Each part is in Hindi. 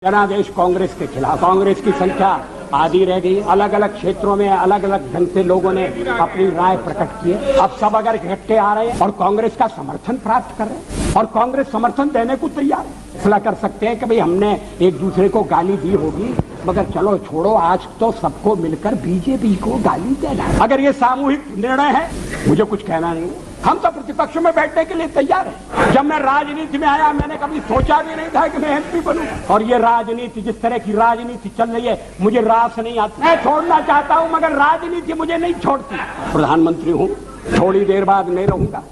जनादेश कांग्रेस के खिलाफ। कांग्रेस की संख्या आधी रह गई। अलग अलग क्षेत्रों में अलग अलग ढंग से लोगों ने अपनी राय प्रकट की है। अब सब अगर इकट्ठे आ रहे हैं और कांग्रेस का समर्थन प्राप्त कर रहे हैं और कांग्रेस समर्थन देने को तैयार है, फैसला कर सकते हैं कि भाई हमने एक दूसरे को गाली दी होगी, मगर चलो छोड़ो, आज तो सबको मिलकर बीजेपी को गाली देना है। अगर ये सामूहिक निर्णय है, मुझे कुछ कहना नहीं है। हम तो प्रतिपक्ष में बैठने के लिए तैयार हैं। जब मैं राजनीति में आया, मैंने कभी सोचा भी नहीं था कि मैं एमपी बनूं। और ये राजनीति, जिस तरह की राजनीति चल रही है, मुझे रास नहीं आती। मैं छोड़ना चाहता हूं, मगर राजनीति मुझे नहीं छोड़ती। प्रधानमंत्री हूं, थोड़ी देर बाद नहीं रहूंगा।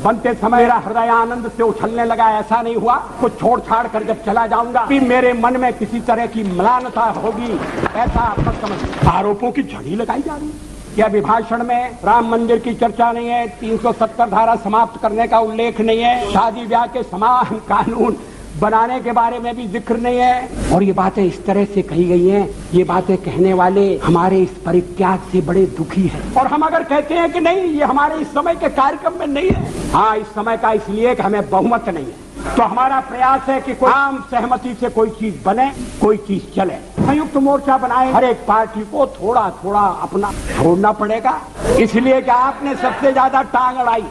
बनते समय मेरा हृदय आनंद से उछलने लगा, ऐसा नहीं हुआ। कुछ छोड़ छाड़ कर जब चला जाऊंगा, फिर मेरे मन में किसी तरह की म्लानता होगी, ऐसा मत समझ। आरोपों की झड़ी लगाई जा रही है। यह अभिभाषण में राम मंदिर की चर्चा नहीं है, 370 धारा समाप्त करने का उल्लेख नहीं है, शादी ब्याह के समान कानून बनाने के बारे में भी जिक्र नहीं है। और ये बातें इस तरह से कही गई हैं, ये बातें कहने वाले हमारे इस परित्याग से बड़े दुखी हैं। और हम अगर कहते हैं कि नहीं, ये हमारे इस समय के कार्यक्रम में नहीं है, हाँ इस समय का इसलिए कि हमें बहुमत नहीं है, तो हमारा प्रयास है कि कोई आम सहमति से कोई चीज बने, कोई चीज चले। संयुक्त मोर्चा बनाए, हर एक पार्टी को थोड़ा थोड़ा अपना छोड़ना पड़ेगा, इसलिए कि आपने सबसे ज्यादा टांग अड़ाई।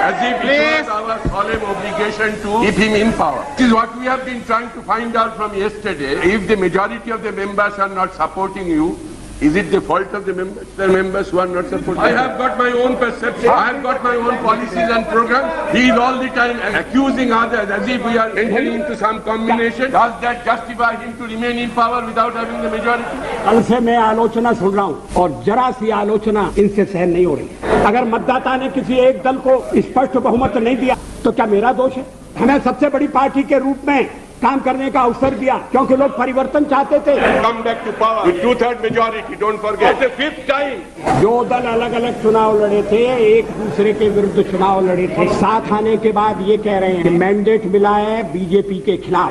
As if it was our solemn obligation to keep him in power. This is what we have been trying to find out from yesterday. If the majority of the members are not supporting you, is it the fault of the members? The members who are not supporting. I have got my own perception. I have got my own policies and programs. He is all the time accusing others as if we are entering into some combination. Does that justify him to remain in power without having the majority? कल से मैं आलोचना सुन रहा हूँ और जरा सी आलोचना इनसे सहन नहीं हो रही। अगर मतदाता ने किसी एक दल को स्पष्ट बहुमत नहीं दिया तो क्या मेरा दोष है? हमें सबसे बड़ी पार्टी के रूप में काम करने का अवसर दिया, क्योंकि लोग परिवर्तन चाहते थे। Come back to power with 2/3 majority. Don't forget. The fifth time. जो दल अलग अलग चुनाव लड़े थे, एक दूसरे के विरुद्ध चुनाव लड़े थे, साथ आने के बाद ये कह रहे हैं कि मैंडेट मिला है बीजेपी के खिलाफ।